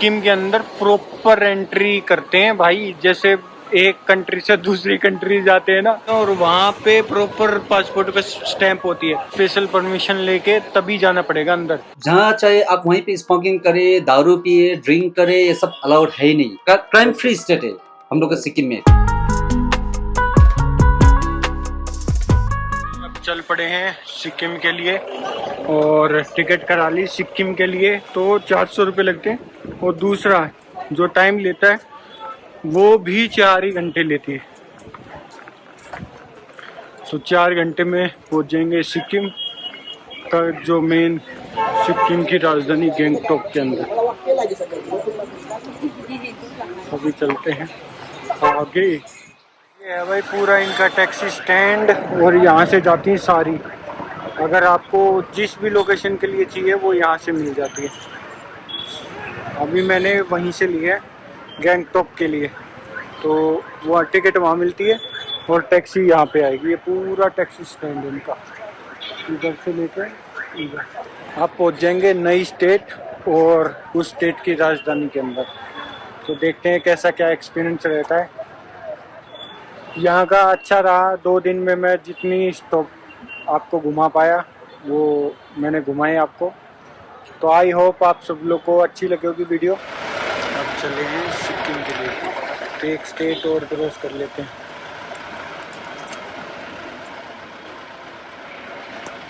सिक्किम के अंदर proper entry करते हैं भाई, जैसे एक कंट्री से दूसरी कंट्री जाते हैं ना, और वहाँ पे प्रॉपर पासपोर्ट पे स्टैंप होती है, स्पेशल परमिशन लेके तभी जाना पड़ेगा अंदर। जहाँ चाहे आप वहीं पे स्मोकिंग करे, दारू पिए, ड्रिंक करे, ये सब अलाउड है ही नहीं। क्राइम फ्री स्टेट है हम लोग का सिक्किम में। अब चल पड़े हैं सिक्किम के लिए और टिकट करा ली सिक्किम के लिए, तो 400 रुपये लगते हैं। और दूसरा जो टाइम लेता है वो भी 4 ही घंटे लेती है, तो 4 घंटे में पहुंच जाएंगे सिक्किम का जो मेन सिक्किम की राजधानी गैंगटॉक के अंदर। अभी चलते हैं आगे। ये है भाई पूरा इनका टैक्सी स्टैंड, और यहाँ से जाती है सारी, अगर आपको जिस भी लोकेशन के लिए चाहिए वो यहाँ से मिल जाती है। अभी मैंने वहीं से ली है गैंगटॉक के लिए, तो वो टिकट वहाँ मिलती है और टैक्सी यहाँ पे आएगी। ये पूरा टैक्सी स्टैंड है इनका, इधर से लेकर इधर आप पहुँच जाएंगे नई स्टेट और उस स्टेट की राजधानी के अंदर। तो देखते हैं कैसा क्या एक्सपीरियंस रहता है यहाँ का। अच्छा रहा, 2 दिन में मैं जितनी स्टॉप आपको घुमा पाया वो मैंने घुमाए आपको, तो आई होप आप सब लोग को अच्छी लगी होगी वीडियो। अब चले हैं सिक्किम के लिए, तो एक स्टेट और क्रॉस कर लेते हैं।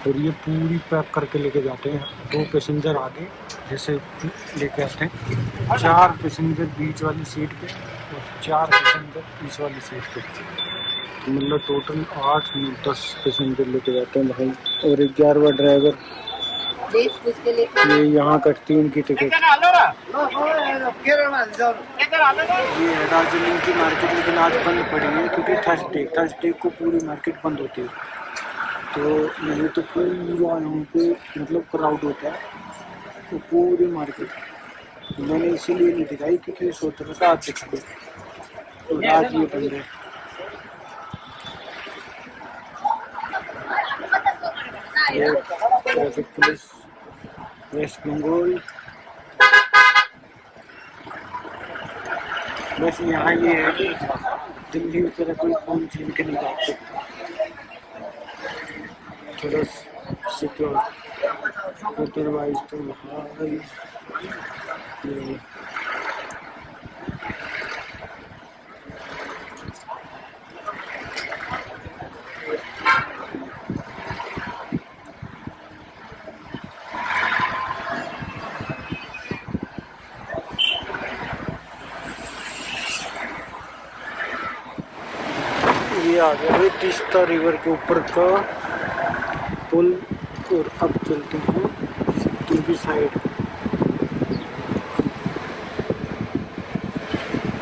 और ये पूरी पैक करके लेके जाते हैं, 2 पैसेंजर आगे जैसे लेके आते हैं, 4 पैसेंजर बीच वाली सीट पे और 4 पैसेंजर इस वाली सीट पे, तो मतलब टोटल 8-10 पैसेंजर लेके जाते हैं भाई। और 11वां ड्राइवर, ये यहाँ कटती है उनकी टिकट। ये है दार्जिलिंग की मार्केट, लेकिन आज बंद पड़ी है क्योंकि थर्सडे को पूरी मार्केट बंद होती है, तो नहीं तो पूरा यहाँ पे मतलब क्राउड होता है, तो पूरी मार्केट मैंने इसीलिए नहीं दिखाई क्योंकि सोच रहा था आज दिखा दो, तो आज ये बंद है। ये ट्रैफिक पुलिस वेस्ट बंगाल, बस यहाँ ये है कि दिल्ली की तरह कोई फोन छीन के नहीं जा सकता, थोड़ा सिक्योर, अदरवाइज तो भाई ये आ गया भाई तीस्ता रिवर के ऊपर का पुल। और अब चलते हैं सिक्किम की साइड,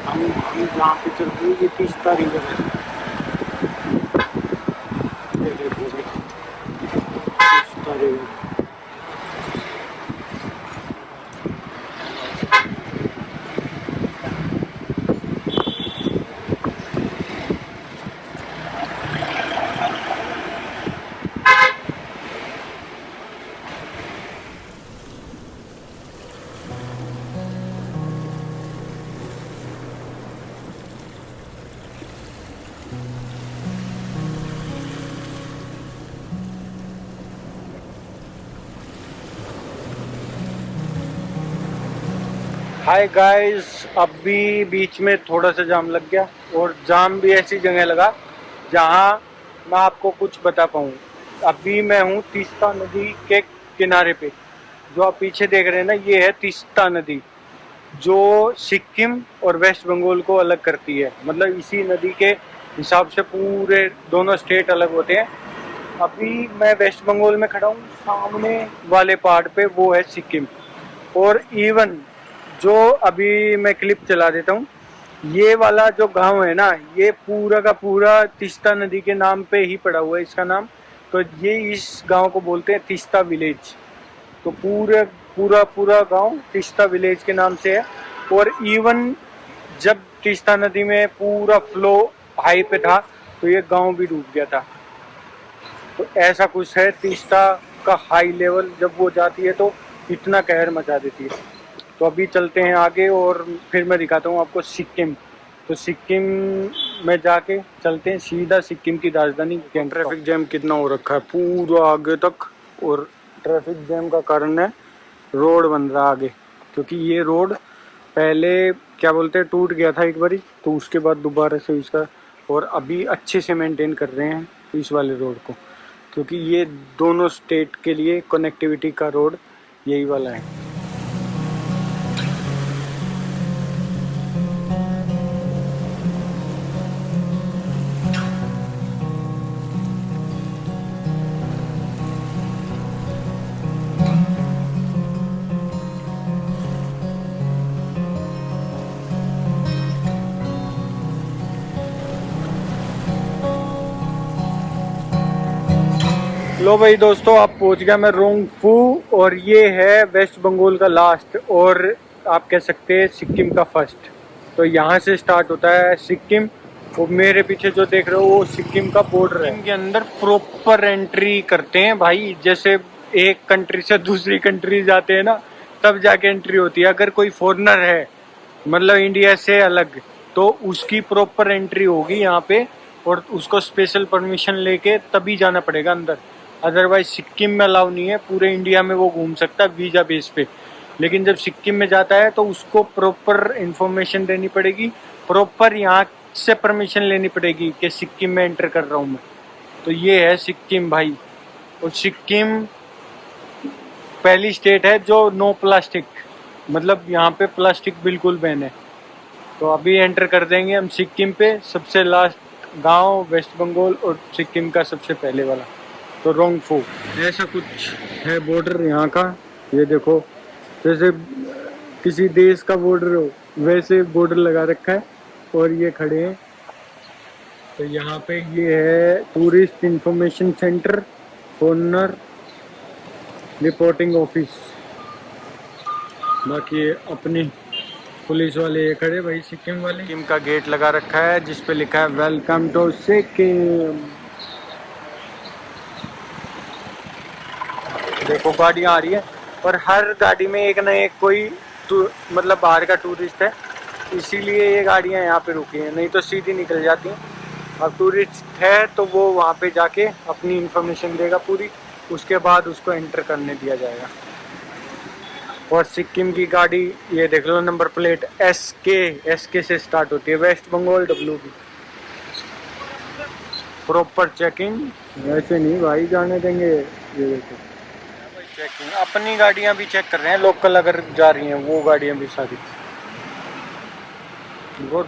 हम जहाँ पे चल रहे हैं ये तीस्ता रिवर है, ये देखो तीस्ता रिवर। हाय गाइस, अभी बीच में थोड़ा सा जाम लग गया, और जाम भी ऐसी जगह लगा जहां मैं आपको कुछ बता पाऊँ। अभी मैं हूँ तीस्ता नदी के किनारे पे, जो आप पीछे देख रहे हैं ना, ये है तीस्ता नदी जो सिक्किम और वेस्ट बंगाल को अलग करती है। मतलब इसी नदी के हिसाब से पूरे दोनों स्टेट अलग होते हैं। अभी मैं वेस्ट बंगाल में खड़ा हूँ, सामने वाले पहाड़ पे वो है सिक्किम। और इवन जो अभी मैं क्लिप चला देता हूँ, ये वाला जो गांव है ना, ये पूरा का पूरा तीस्ता नदी के नाम पे ही पड़ा हुआ है इसका नाम, तो ये इस गांव को बोलते हैं तीस्ता विलेज। तो पूरा गांव तीस्ता विलेज के नाम से है। और इवन जब तीस्ता नदी में पूरा फ्लो हाई पे था तो ये गांव भी डूब गया था। तो ऐसा कुछ है, तीस्ता का हाई लेवल जब वो जाती है तो इतना कहर मचा देती है। तो अभी चलते हैं आगे और फिर मैं दिखाता हूँ आपको सिक्किम। तो सिक्किम में जाके चलते हैं सीधा सिक्किम की राजधानी गैंगटॉक। ट्रैफिक जैम कितना हो रखा है पूरा आगे तक, और ट्रैफिक जैम का कारण है रोड बन रहा आगे, क्योंकि ये रोड पहले क्या बोलते हैं टूट गया था एक बारी, तो उसके बाद दोबारा से इसका, और अभी अच्छे से मेंटेन कर रहे हैं इस वाले रोड को, क्योंकि ये दोनों स्टेट के लिए कनेक्टिविटी का रोड यही वाला है। लो भाई दोस्तों, आप पहुंच गया मैं रोंगफू, और ये है वेस्ट बंगाल का लास्ट, और आप कह सकते हैं सिक्किम का फर्स्ट। तो यहाँ से स्टार्ट होता है सिक्किम। वो मेरे पीछे जो देख रहे हो वो सिक्किम का बॉर्डर है। इनके अंदर प्रॉपर एंट्री करते हैं भाई, जैसे एक कंट्री से दूसरी कंट्री जाते हैं ना, तब जाके एंट्री होती है। अगर कोई फॉरेनर है मतलब इंडिया से अलग, तो उसकी प्रॉपर एंट्री होगी यहाँ पे, और उसको स्पेशल परमिशन लेके तभी जाना पड़ेगा अंदर। अदरवाइज सिक्किम में अलाउ नहीं है, पूरे इंडिया में वो घूम सकता है वीजा बेस पे, लेकिन जब सिक्किम में जाता है तो उसको प्रॉपर इंफॉर्मेशन देनी पड़ेगी, प्रॉपर यहाँ से परमिशन लेनी पड़ेगी कि सिक्किम में एंटर कर रहा हूँ मैं। तो ये है सिक्किम भाई, और सिक्किम पहली स्टेट है जो नो प्लास्टिक, मतलब यहाँ पे प्लास्टिक बिल्कुल बैन है। तो अभी एंटर कर देंगे हम सिक्किम पे, सबसे लास्ट गांव वेस्ट बंगाल और सिक्किम का सबसे पहले वाला, तो रोंगफू। ऐसा कुछ है बॉर्डर यहाँ का, ये देखो जैसे किसी देश का बॉर्डर हो वैसे बॉर्डर लगा रखा है, और ये खड़े हैं। तो यहाँ पे ये है tourist information centre, foreigner reporting office. बाकी अपनी पुलिस वाले ये खड़े भाई सिक्किम वाले। सिक्किम का गेट लगा रखा है जिसपे लिखा है वेलकम टू सिक्किम। देखो गाड़ियाँ आ रही है, और हर गाड़ी में एक ना एक कोई मतलब बाहर का टूरिस्ट है, इसीलिए ये गाड़ियाँ यहाँ पे रुकी हैं, नहीं तो सीधी निकल जाती हैं। अब टूरिस्ट है तो वो वहाँ पे जाके अपनी इंफॉर्मेशन देगा पूरी, उसके बाद उसको एंटर करने दिया जाएगा। और सिक्किम की गाड़ी ये देख लो, नंबर प्लेट SK से स्टार्ट होती है, West Bengal WB। Proper checking, वैसे नहीं भाई जाने देंगे। ये देखो चेकिंग, अपनी गाड़ियां भी चेक कर रहे हैं, लोकल अगर जा रही हैं वो गाड़ियां भी सारी। गुड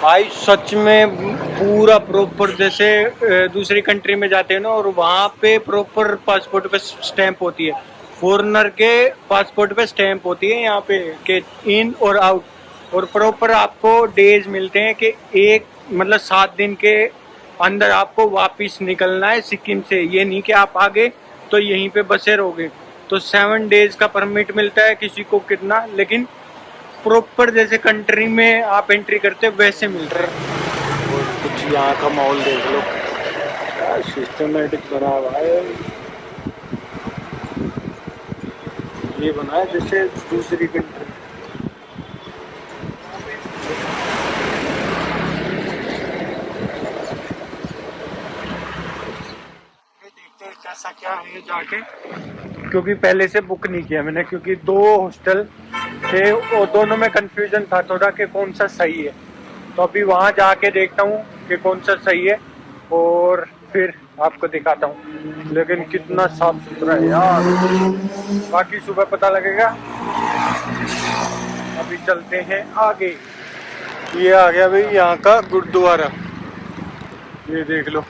भाई, सच में पूरा प्रॉपर जैसे दूसरी कंट्री में जाते हैं ना, और वहाँ पे प्रॉपर पासपोर्ट पे स्टैंप होती है, फॉरेनर के पासपोर्ट पे स्टैंप होती है यहाँ पे कि इन और आउट, और प्रॉपर आपको डेज मिलते हैं कि एक मतलब 7 दिन के अंदर आपको वापस निकलना है सिक्किम से। ये नहीं कि आप आगे तो यहीं पे बसे रहोगे। तो 7 डेज का परमिट मिलता है किसी को कितना, लेकिन प्रॉपर जैसे कंट्री में आप एंट्री करते वैसे मिल रहा है। और कुछ यहाँ का माहौल देख लो, सिस्टमेटिक बना हुआ है, ये बना है जैसे दूसरी कंट्री। देखते हैं कैसा क्या है जाके, क्योंकि पहले से बुक नहीं किया मैंने, क्योंकि 2 हॉस्टल थे और दोनों में कंफ्यूजन था थोड़ा कि कौन सा सही है। तो अभी वहाँ जाके देखता हूँ कि कौन सा सही है, और फिर आपको दिखाता हूँ। लेकिन कितना साफ सुथरा है यार, बाकी सुबह पता लगेगा। अभी चलते हैं आगे। ये आ गया भाई यहाँ का गुरुद्वारा, ये देख लो।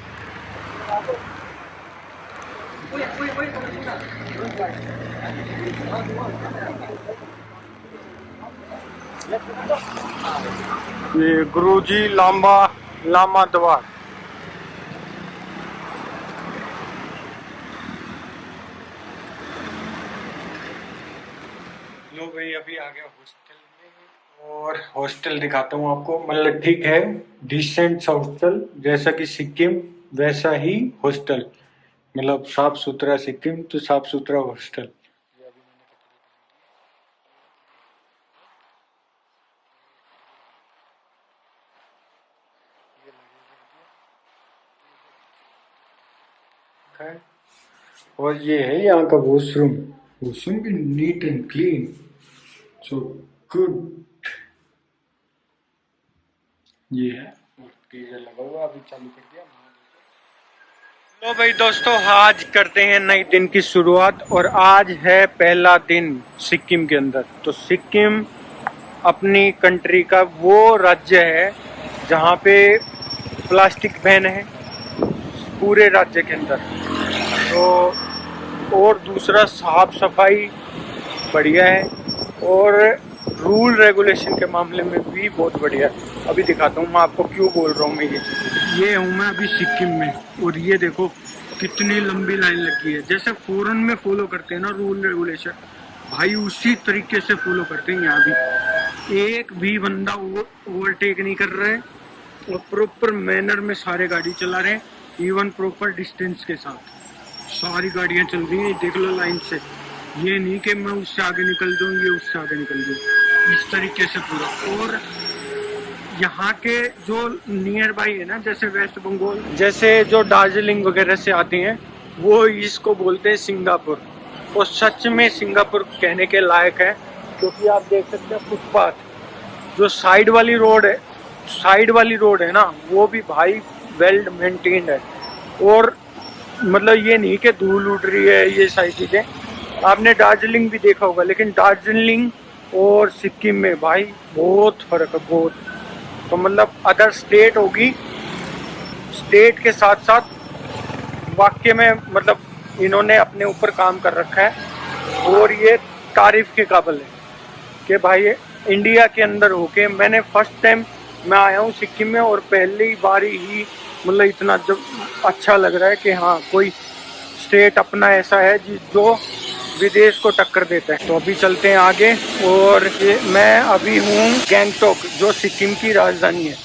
ये गुरुजी लामा द्वार। लो भाई, अभी आ गया हॉस्टल में, और हॉस्टल दिखाता हूँ आपको। मतलब ठीक है, डिसेंट हॉस्टल, जैसा कि सिक्किम वैसा ही हॉस्टल, मतलब साफ सुथरा सिक्किम तो साफ सुथरा हॉस्टल। रखा है। और ये है यहाँ का वॉशरूम। वॉशरूम भी neat and clean, so good. ये है और गीजर लगा हुआ, अभी चालू कर दिया। लो भाई दोस्तों, आज करते हैं नए दिन की शुरुआत और आज है पहला दिन सिक्किम के अंदर। तो सिक्किम अपनी कंट्री का वो राज्य है जहाँ पे प्लास्टिक बैन है पूरे राज्य के अंदर। तो और दूसरा, साफ सफाई बढ़िया है और रूल रेगुलेशन के मामले में भी बहुत बढ़िया है। अभी दिखाता हूँ मैं आपको क्यों बोल रहा हूँ मैं ये चीज़। ये हूँ मैं अभी सिक्किम में और ये देखो कितनी लंबी लाइन लगी है। जैसे फॉरेन में फॉलो करते हैं ना रूल रेगुलेशन, भाई उसी तरीके से फॉलो करते हैं यहाँ भी। एक भी बंदा ओवरटेक नहीं कर रहा है और प्रॉपर मैनर में सारे गाड़ी चला रहे हैं, इवन प्रॉपर डिस्टेंस के साथ सारी गाड़ियाँ चल रही हैं। देख लो लाइन से, ये नहीं कि मैं उससे आगे निकल जाऊँ, ये उससे आगे निकल जाऊँ, इस तरीके से पूरा। और यहाँ के जो नियर बाई है ना, जैसे वेस्ट बंगाल, जैसे जो दार्जिलिंग वगैरह से आते हैं, वो इसको बोलते हैं सिंगापुर। और सच में सिंगापुर कहने के लायक है, क्योंकि आप देख सकते हैं फुटपाथ जो साइड वाली रोड है ना, वो भी भाई वेल मेंटेन्ड है। और मतलब ये नहीं कि धूल उड़ रही है, ये सारी चीज़ें। आपने दार्जिलिंग भी देखा होगा, लेकिन दार्जिलिंग और सिक्किम में भाई बहुत फर्क है, बहुत। तो मतलब अदर स्टेट होगी, स्टेट के साथ साथ वाकई में मतलब इन्होंने अपने ऊपर काम कर रखा है और ये तारीफ के काबिल है कि भाई इंडिया के अंदर होके मैंने फर्स्ट टाइम मैं आया हूँ सिक्किम में और पहली बार ही मतलब इतना जब अच्छा लग रहा है कि हाँ कोई स्टेट अपना ऐसा है जो विदेश को टक्कर देता है। तो अभी चलते हैं आगे। और ये मैं अभी हूँ गैंगटोक, जो सिक्किम की राजधानी है,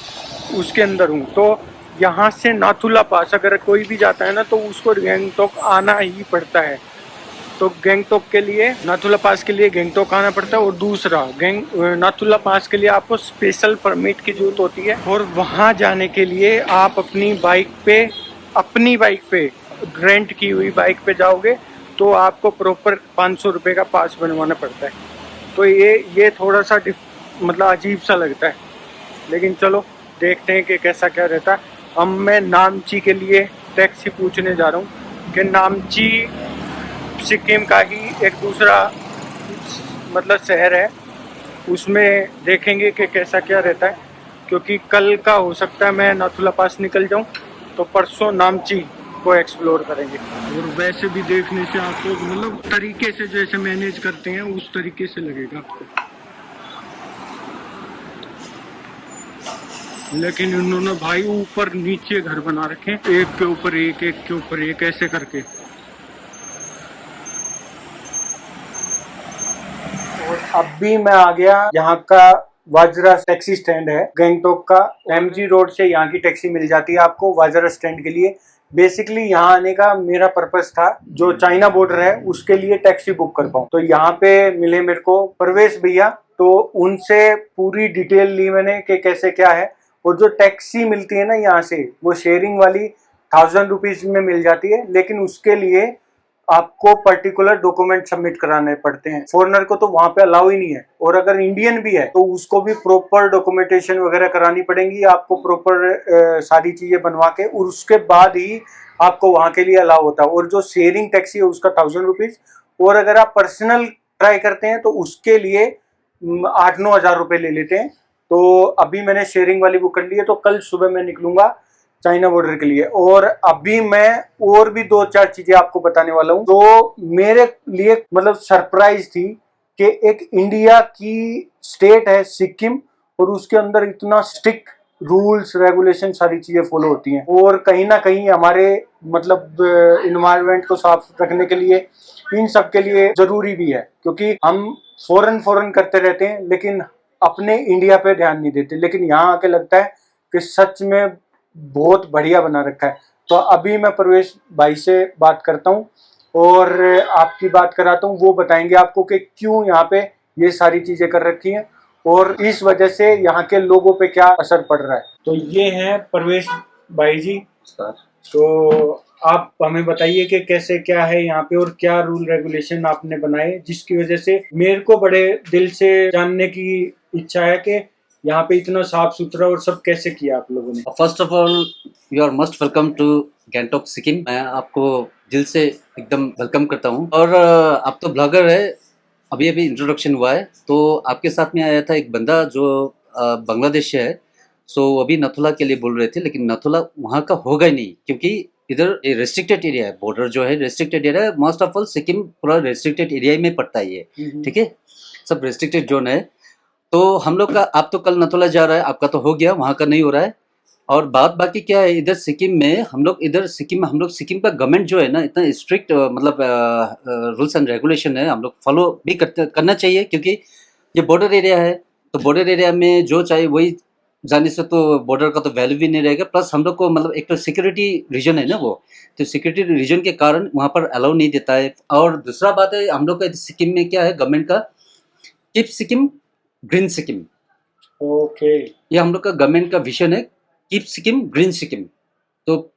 उसके अंदर हूँ। तो यहाँ से नाथुला पास अगर कोई भी जाता है ना, तो उसको गैंगटोक आना ही पड़ता है। तो गैंगटोक के लिए, नाथुला पास के लिए गैंगटोक आना पड़ता है। और दूसरा, नाथुला पास के लिए आपको स्पेशल परमिट की जरूरत होती है। और वहाँ जाने के लिए आप अपनी बाइक पे रेंट की हुई बाइक पे जाओगे तो आपको प्रॉपर 500 रुपये का पास बनवाना पड़ता है। तो ये थोड़ा सा मतलब अजीब सा लगता है, लेकिन चलो देखते हैं कि कैसा क्या रहता है। अब मैं नामची के लिए टैक्सी पूछने जा रहा हूँ कि नामची सिक्किम का ही एक दूसरा मतलब शहर है, उसमें देखेंगे कि कैसा क्या रहता है। क्योंकि कल का हो सकता है मैं नाथुला पास निकल जाऊं, तो परसों नामची को एक्सप्लोर करेंगे। और वैसे भी देखने से आपको मतलब तरीके से जैसे मैनेज करते हैं उस तरीके से लगेगा आपको। लेकिन उन्होंने भाई ऊपर नीचे घर बना रखे, एक के ऊपर एक, एक के ऊपर एक, ऐसे करके। और अब भी मैं आ गया यहाँ का वाजरा टैक्सी स्टैंड है गैंगटोक का। एमजी रोड से यहाँ की टैक्सी मिल जाती है आपको वाजरा स्टैंड के लिए। बेसिकली यहाँ आने का मेरा पर्पस था, जो चाइना बॉर्डर है उसके लिए टैक्सी बुक कर पाऊँ। तो यहाँ पे मिले मेरे को परवेश भैया, तो उनसे पूरी डिटेल ली मैंने कि कैसे क्या है। और जो टैक्सी मिलती है ना यहाँ से, वो शेयरिंग वाली 1000 रुपीज में मिल जाती है, लेकिन उसके लिए आपको पर्टिकुलर डॉक्यूमेंट सबमिट कराने पड़ते हैं। फॉरेनर को तो वहां पे अलाउ ही नहीं है, और अगर इंडियन भी है तो उसको भी प्रॉपर डॉक्यूमेंटेशन वगैरह करानी पड़ेगी आपको, प्रॉपर सारी चीजें बनवा के, और उसके बाद ही आपको वहां के लिए अलाउ होता है। और जो शेयरिंग टैक्सी है उसका 1000 रुपीज, और अगर आप पर्सनल ट्राई करते हैं तो उसके लिए 8-9 हज़ार रुपये ले लेते हैं। तो अभी मैंने शेयरिंग वाली बुक कर ली है, तो कल सुबह मैं निकलूंगा चाइना बॉर्डर के लिए। और अभी मैं और भी 2-4 चीजें आपको बताने वाला हूँ जो मेरे लिए मतलब सरप्राइज थी कि एक इंडिया की स्टेट है सिक्किम, और उसके अंदर इतना स्ट्रिक्ट रूल्स रेगुलेशन सारी चीजें फॉलो होती हैं। और कहीं ना कहीं हमारे मतलब इन्वायरमेंट को साफ रखने के लिए, इन सब के लिए जरूरी भी है, क्योंकि हम फॉरेन करते रहते हैं लेकिन अपने इंडिया पे ध्यान नहीं देते। लेकिन यहाँ आके लगता है कि सच में बहुत बढ़िया बना रखा है। तो अभी मैं प्रवेश भाई से बात करता हूँ और आपकी बात कराता हूँ, वो बताएंगे आपको कि क्यों यहाँ पे ये सारी चीजें कर रखी हैं और इस वजह से यहाँ के लोगों पे क्या असर पड़ रहा है। तो ये हैं प्रवेश भाई जी, तो आप हमें बताइए कि कैसे क्या है यहाँ पे और क्या रूल रेगुलेशन आपने बनाए जिसकी वजह से मेरे को बड़े दिल से जानने की इच्छा है कि यहाँ पे इतना साफ सुथरा और सब कैसे किया आप लोगों ने। First of all you are most welcome to Gangtok Sikkim. मैं आपको दिल से एकदम वेलकम करता हूँ। और आप तो ब्लॉगर है, अभी अभी इंट्रोडक्शन हुआ है। तो आपके साथ में आया था एक बंदा जो बांग्लादेश से है। सो अभी नथुला के लिए बोल रहे थे, लेकिन नथुला वहाँ का होगा ही नहीं, क्योंकि इधर रेस्ट्रिक्टेड एरिया है। बॉर्डर जो है रेस्ट्रिक्टेड एरिया है। मोस्ट ऑफ ऑल सिक्किम पूरा रेस्ट्रिक्टेड एरिया में पड़ता है ये, ठीक है, सब रेस्ट्रिक्टेड जोन है। तो हम लोग का, आप तो कल नथुला जा रहा है, आपका तो हो गया, वहाँ का नहीं हो रहा है। और बात बाकी क्या है, इधर सिक्किम में हम लोग, सिक्किम का गवर्नमेंट जो है ना, इतना स्ट्रिक्ट मतलब रूल्स एंड रेगुलेशन है, हम लोग फॉलो भी करना चाहिए, क्योंकि ये बॉर्डर एरिया है। तो बॉर्डर एरिया में जो चाहिए वही जाने से तो बॉर्डर का तो वैल्यू भी नहीं रहेगा। प्लस हम लोग को मतलब एक तो सिक्योरिटी रीजन है ना वो, तो सिक्योरिटी रीजन के कारण वहाँ पर अलाउ नहीं देता है। और दूसरा बात है, हम लोग का सिक्किम में क्या है, गवर्नमेंट का keep Sikkim green Sikkim, okay. ये हम लोग का गवर्नमेंट का विजन है, कीप सिक्किम ग्रीन सिक्किम। तो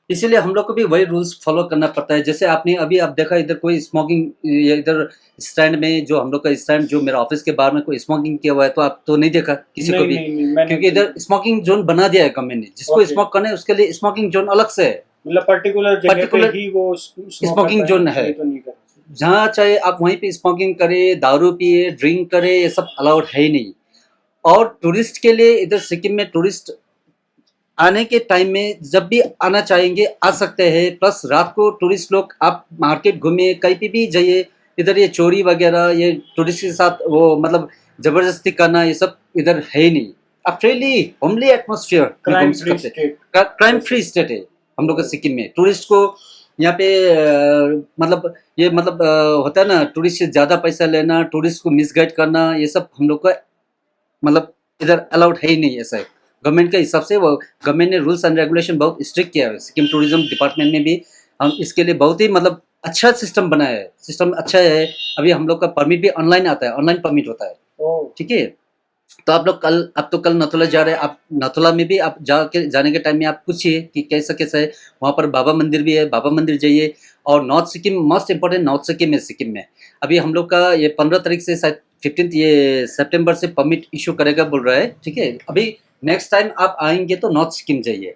इसीलिए हम लोग को भी वही रूल्स फॉलो करना पड़ता है। जैसे आपने अभी आप देखा इधर कोई स्मोकिंग, इधर स्टैंड में, जो हम लोग का स्टैंड जो मेरा ऑफिस के बाहर में कोई स्मोकिंग किया हुआ है, तो आप तो नहीं देखा किसी को भी, नहीं, क्योंकि इधर स्मोकिंग जोन बना दिया है गवर्नमेंट ने। जिसको स्मोक करना है उसके लिए स्मोकिंग जोन अलग से है, मतलब पर्टिकुलर जगह पे ही वो स्मोकिंग जोन है। तो नहीं कर। जहाँ चाहे आप वहीं पे स्मोकिंग करे, दारू पिए, ड्रिंक करे, ये सब अलाउड है ही नहीं। और टूरिस्ट के लिए इधर सिक्किम में टूरिस्ट आने के टाइम में जब भी आना चाहेंगे आ सकते हैं। प्लस रात को टूरिस्ट लोग, आप मार्केट घूमिए, कहीं पे भी जाइए, इधर ये चोरी वगैरह, ये टूरिस्ट के साथ वो मतलब जबरदस्ती करना, ये सब इधर है ही नहीं। अब freely homely atmosphere, crime free state है हम लोग का सिक्किम में। टूरिस्ट को यहाँ पे मतलब ये मतलब होता है ना, टूरिस्ट से ज़्यादा पैसा लेना, टूरिस्ट को मिसगाइड करना, ये सब हम लोग का मतलब इधर अलाउड है ही नहीं। ऐसा है गवर्नमेंट के हिसाब से, वो गवर्नमेंट ने रूल्स एंड रेगुलेशन बहुत स्ट्रिक्ट किया है। सिक्किम टूरिज्म डिपार्टमेंट में भी हम इसके लिए बहुत ही मतलब अच्छा सिस्टम बनाया है। सिस्टम अच्छा है। अभी हम लोग का परमिट भी ऑनलाइन आता है, ऑनलाइन परमिट होता है, ठीक है। तो आप लोग कल, आप तो कल नथुला जा रहे हैं, आप नथुला में भी आप जाने के टाइम में आप पूछिए कि कैसा कैसा है। वहाँ पर बाबा मंदिर भी है, बाबा मंदिर जाइए। और north Sikkim most important, north Sikkim है। सिक्किम में अभी हम लोग का ये 15 तारीख से शायद 15 ये सितंबर से परमिट इशू करेगा बोल रहा है, ठीक है। अभी नेक्स्ट टाइम आप आएंगे तो नॉर्थ सिक्किम जाइए,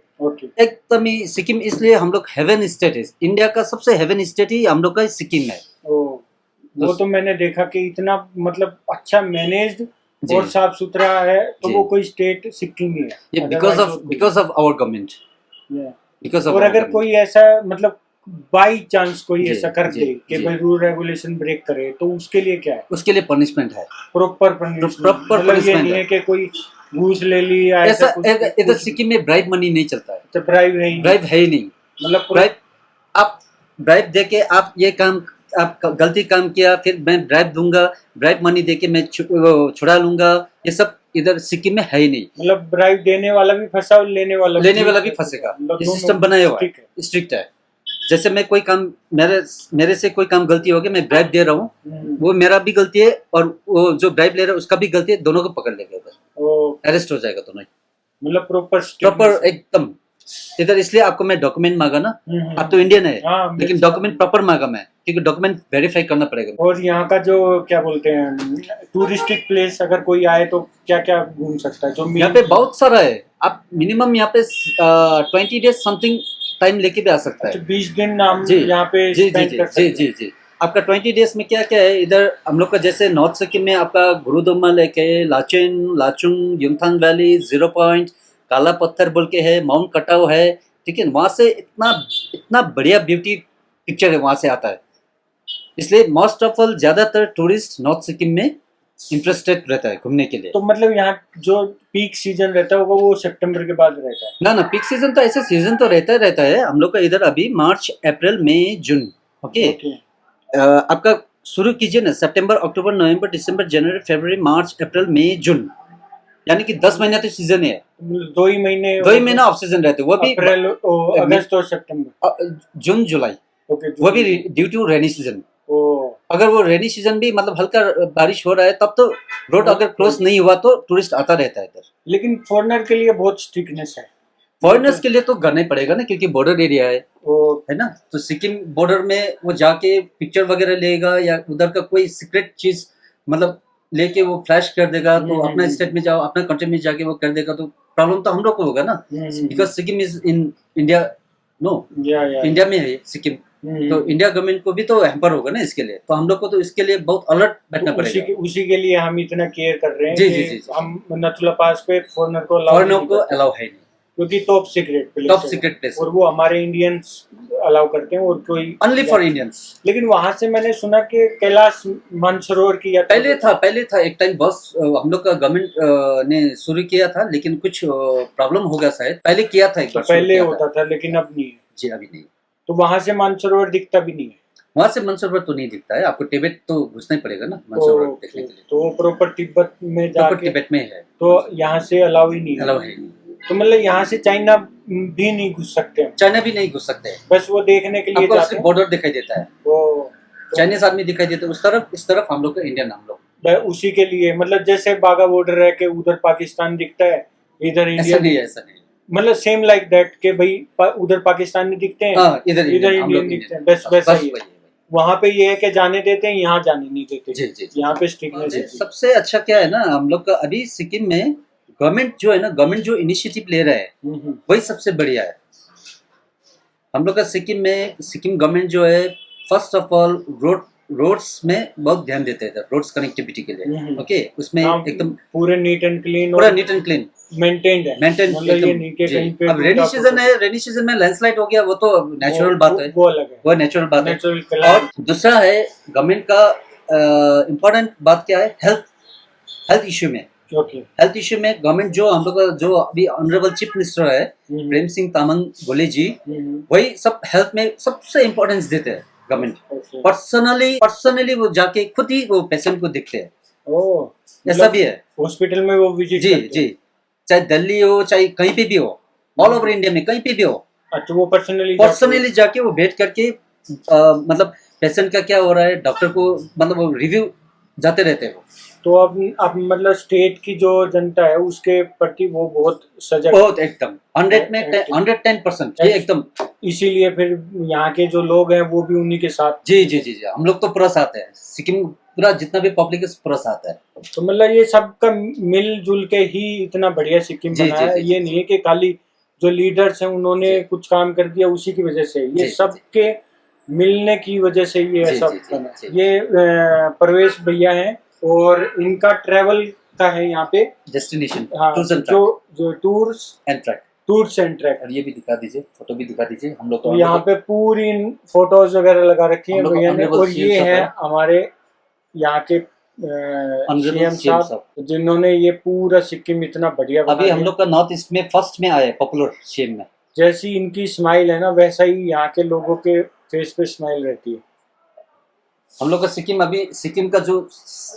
एकदम ही सिक्किम। इसलिए हम लोग हेवन स्टेट है, इंडिया का सबसे हेवन स्टेट ही हम लोग का सिक्किम है। वो तो मैंने देखा कि इतना मतलब अच्छा मैनेज्ड और साफ सुथरा है, तो वो कोई स्टेट सिक्किम ही है। ये because of our government, because of. और अगर कोई ऐसा मतलब बाई चांस कोई ऐसा कर दे कि भाई रूल रेगुलेशन ब्रेक करे, तो उसके लिए क्या है? उसके लिए पनिशमेंट है, प्रॉपर पनिशमेंट। ये नहीं है कि कोई घूस ले ली ऐसा। इधर सिक्किम में ब्राइब मनी नहीं चलता है, तो ब्राइब है ही नहीं। मतलब ब्राइब, आप ब्राइब देके आप ये काम, आप गलती काम किया, फिर मैं ब्राइब दूंगा, ब्राइब मनी देके मैं छुड़ा लूंगा, ये सब इधर सिक्किम में है ही नहीं। मतलब ब्राइब देने वाला भी फंसा और लेने वाला भी फंसेगा। ये सिस्टम बनाया हुआ है, स्ट्रिक्ट है। जैसे मैं कोई काम, मेरे से कोई काम गलती हो गया, मैं ब्राइब दे रहा हूँ, वो मेरा भी गलती है और वो जो ब्राइब ले रहा है उसका भी गलती है, दोनों को पकड़ लेगा, अरेस्ट हो जाएगा दोनों। मतलब प्रॉपर एकदम इधर। इसलिए आपको मैं डॉक्यूमेंट मांगा ना, आप तो इंडियन है, लेकिन डॉक्यूमेंट प्रॉपर मांगा मैं, क्योंकि डॉक्यूमेंट वेरीफाई करना पड़ेगा। और यहाँ का जो क्या बोलते हैं टूरिस्टिक प्लेस, अगर कोई आए तो क्या क्या घूम सकता है? जो यहाँ पे बहुत सारा है। आप मिनिमम यहाँ पे 20 डेज समथिंग टाइम लेके भी आ सकता है। 20 दिन हम यहाँ पे स्पेंड कर सकते हैं। जी। आपका 20 डेज में क्या क्या है इधर हम लोग का? जैसे नॉर्थ सिक्किम में आपका गुरुदोमा लेक है, लाचुंग, युमथांग वैली, 0 पॉइंट, काला पत्थर बोल के है, माउंट कटाव है, ठीक है। वहाँ से इतना बढ़िया ब्यूटी पिक्चर है, वहाँ से आता है। इसलिए मोस्ट ऑफ ऑल ज्यादातर टूरिस्ट नॉर्थ सिक्किम में इंटरेस्टेड रहता है घूमने के लिए। तो मतलब यहाँ जो पीक सीजन रहता है वो सितंबर के बाद रहता है? ना, पीक सीजन तो ऐसे सीजन तो रहता है हम लोग का इधर। अभी मार्च, अप्रैल, मई, जून, ओके। आपका शुरू कीजिए ना, सितंबर, अक्टूबर, नवंबर, दिसंबर, जनवरी, फरवरी, मार्च, अप्रैल, मई, जून, यानी कि 10 महीना तो सीजन है। 2 ही महीना ऑफ सीजन रहते हैं, वो भी अप्रैल, अगस्त और सितंबर, जून, जुलाई, वो भी ड्यू टू रेनी सीजन। अगर वो रेनी सीजन भी मतलब हल्का बारिश हो रहा है तब तो रोड अगर क्लोज नहीं हुआ तो टूरिस्ट आता रहता है इधर। लेकिन फॉरेनर के लिए बहुत स्ट्रिक्टनेस है। फॉरेनर्स के लिए तो करना ही पड़ेगा ना, क्योंकि बॉर्डर एरिया वो है ना। तो सिक्किम बॉर्डर में वो जाके पिक्चर वगैरह लेगा या उधर का कोई सीक्रेट चीज मतलब लेके वो फ्लैश कर देगा, तो अपना स्टेट में जाओ, अपना कंट्री में जाके वो कर देगा, तो प्रॉब्लम तो हम लोग को होगा ना, because Sikkim is in India. No, India में है सिक्किम, तो इंडिया गवर्नमेंट को भी तो हैम्पर होगा ना इसके लिए, तो हम लोग को तो इसके लिए बहुत अलर्ट बैठना पड़ेगा। उसी के लिए हम इतना केयर कर रहे हैं जी, कि जी, जी, जी। हम नथुला पास पे फॉरेनर को अलाउ है नहीं, क्योंकि टॉप सीक्रेट प्लेस और वो हमारे इंडियंस अलाउ करते हैं और कोई ओनली फॉर इंडियंस। लेकिन वहां से मैंने सुना कि कैलाश मानसरोवर की यात्रा पहले था एक टाइम, बस हम लोग का गवर्नमेंट ने शुरू किया था, लेकिन कुछ प्रॉब्लम हो गया शायद, पहले किया था एक बार, पहले होता था लेकिन अब नहीं है जी, अभी नहीं। तो वहां से मानसरोवर दिखता भी नहीं है, वहां से मानसरोवर तो नहीं दिखता है, आपको तिब्बत तो घुसना ही पड़ेगा ना मानसरोवर देखने के लिए, तो वो प्रॉपर तिब्बत में जाके तिब्बत में है, तो यहाँ से अलाउ ही नहीं अलाउ है। तो मतलब यहाँ से चाइना भी नहीं घुस सकते हैं, चाइना भी नहीं घुस सकते हैं, बस वो देखने के लिए आपको जाते सिर्फ हैं। बॉर्डर दिखाई देता है, तो चाइनीज आदमी दिखाई देते हैं उस तरफ, इस तरफ हम लोग का इंडियन, हम लोग उसी के लिए मतलब जैसे बागा बॉर्डर है कि उधर पाकिस्तान दिखता है, इधर इंडिया, ऐसा नहीं, मतलब सेम लाइक दैट के भाई उधर पाकिस्तानी दिखते हैं, इधर इंडियन दिखते हैं, बस वैसा ही है। वहाँ पे ये है कि जाने देते हैं, यहाँ जाने नहीं देते। जी, जी, यहाँ पे स्ट्रिक्टनेस है। सबसे अच्छा क्या है ना, हम लोग का अभी सिक्किम में गवर्नमेंट जो है ना, गवर्नमेंट जो इनिशिएटिव ले रहा है वही सबसे बढ़िया है। हम लोग का सिक्किम में, सिक्किम गवर्नमेंट जो है फर्स्ट ऑफ ऑल रोड्स में बहुत ध्यान देते हैं, रोड्स कनेक्टिविटी के लिए। ओके, उसमें एकदम पूरे नीट एंड क्लीन, पूरा नीट एंड क्लीन मेंटेन्ड है, मतलब ये नहीं कि कहीं पे अब रेनी सीजन है, रेनी सीजन में लैंडस्लाइड हो गया, वो तो नेचुरल बात है, वो अलग है, वो नेचुरल बात है। और दूसरा है गवर्नमेंट का इम्पोर्टेंट बात क्या है, हेल्थ इश्यू में। हेल्थ इश्यू में गवर्नमेंट जो हम लोग का जो अभी ऑनरेबल चीफ मिनिस्टर है प्रेम सिंह तामांग गोले जी, वही सब हेल्थ में सबसे इम्पोर्टेंस देते हैं। गवर्नमेंट पर्सनली वो जाके खुद ही वो पेशेंट को देखते हैं, ऐसा भी है। हॉस्पिटल में वो विजिट जी, चाहे दिल्ली हो चाहे कहीं पे भी हो, ऑल ओवर इंडिया में कहीं पे भी हो। अच्छा, वो पर्सनली जाके वो भेंट करके मतलब पेशेंट का क्या हो रहा है, डॉक्टर को मतलब रिव्यू जाते रहते हैं। तो अब मतलब स्टेट की जो जनता है उसके प्रति वो बहुत सजग, बहुत एकदम 110% ये एकदम, इसीलिए फिर यहाँ के जो लोग हैं वो भी उन्हीं के साथ। जी, हम लोग तो पूरा साथ है, सिक्किम पूरा जितना भी पब्लिक है पूरा साथ है। तो मतलब ये सबका मिलजुल के ही इतना बढ़िया सिक्किम बना है। ये नहीं है कि खाली जो लीडर्स हैं उन्होंने कुछ काम कर दिया उसी की वजह से, ये सबके मिलने की वजह से ये ऐसा बना। ये प्रवेश भैया हैं और इनका ट्रेवल का है यहाँ पे डेस्टिनेशन, हाँ, जो टूर्स एंड ट्रैक। और ये भी दिखा दीजिए, फोटो भी दिखा दीजिए हम लोग। तो यहाँ पे पूरी फोटोज वगैरह लगा रखी है भैया ने। और ये है हमारे यहाँ के सीएम साहब जिन्होंने ये पूरा सिक्किम इतना बढ़िया बनाया। अभी हम लोग का नॉर्थ ईस्ट में फर्स्ट में आया पॉपुलर सीएम में। जैसी इनकी स्माइल है ना, वैसा ही यहाँ के लोगों के फेस पे स्माइल रहती है। हम लोग का सिक्किम, अभी सिक्किम का जो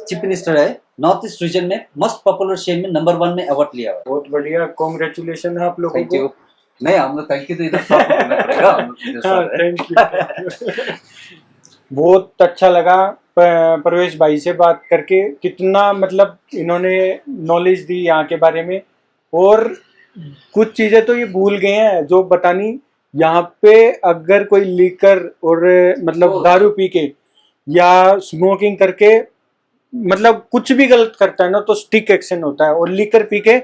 चीफ मिनिस्टर है नॉर्थ ईस्ट रीजन में मोस्ट पॉपुलर सीएम में नंबर 1 में अवार्ड लिया हुआ। बहुत बढ़िया, कांग्रेचुलेशन है आप लोगों को। नहीं, हम लोग थैंक यू तो इधर करना पड़ेगा। Thank you. बहुत अच्छा लगा प्रवेश भाई से बात करके, कितना मतलब इन्होंने नॉलेज दी यहाँ के बारे में। और कुछ चीजें तो ये भूल गए हैं जो बतानी। यहाँ पे अगर कोई लीकर और मतलब दारू पी के या स्मोकिंग करके मतलब कुछ भी गलत करता है ना तो स्टिक एक्शन होता है। और लीकर पी के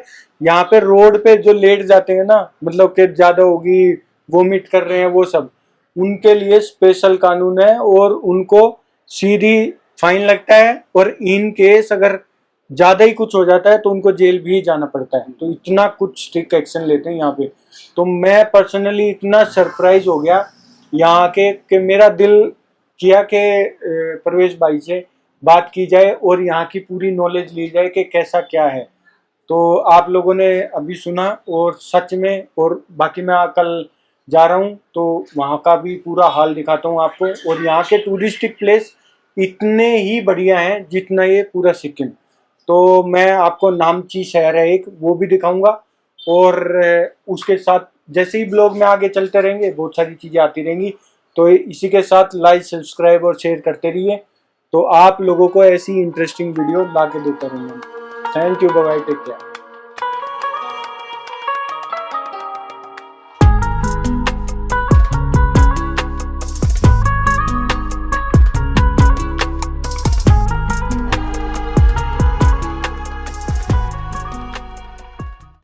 यहाँ पे रोड पे जो लेट जाते हैं ना, मतलब कि ज्यादा होगी, वोमिट कर रहे हैं, वो सब उनके लिए स्पेशल कानून है और उनको सीधी फाइन लगता है। और इन केस अगर ज्यादा ही कुछ हो जाता है तो उनको जेल भी जाना पड़ता है। तो इतना कुछ स्ट्रिक्ट एक्शन लेते हैं यहाँ पे। तो मैं पर्सनली इतना सरप्राइज हो गया यहाँ के कि मेरा दिल किया कि प्रवेश भाई से बात की जाए और यहाँ की पूरी नॉलेज ली जाए कि कैसा क्या है। तो आप लोगों ने अभी सुना और सच में, और बाकी मैं कल जा रहा हूँ तो वहाँ का भी पूरा हाल दिखाता हूँ आपको। और यहाँ के टूरिस्टिक प्लेस इतने ही बढ़िया हैं जितना ये पूरा सिक्किम। तो मैं आपको नामची शहर है एक, वो भी दिखाऊंगा। और उसके साथ जैसे ही ब्लॉग में आगे चलते रहेंगे बहुत सारी चीज़ें आती रहेंगी। तो इसी के साथ लाइक, सब्सक्राइब और शेयर करते रहिए। तो आप लोगों को ऐसी इंटरेस्टिंग वीडियो ला के देता रहूँगा। Thank you, bye bye, take care.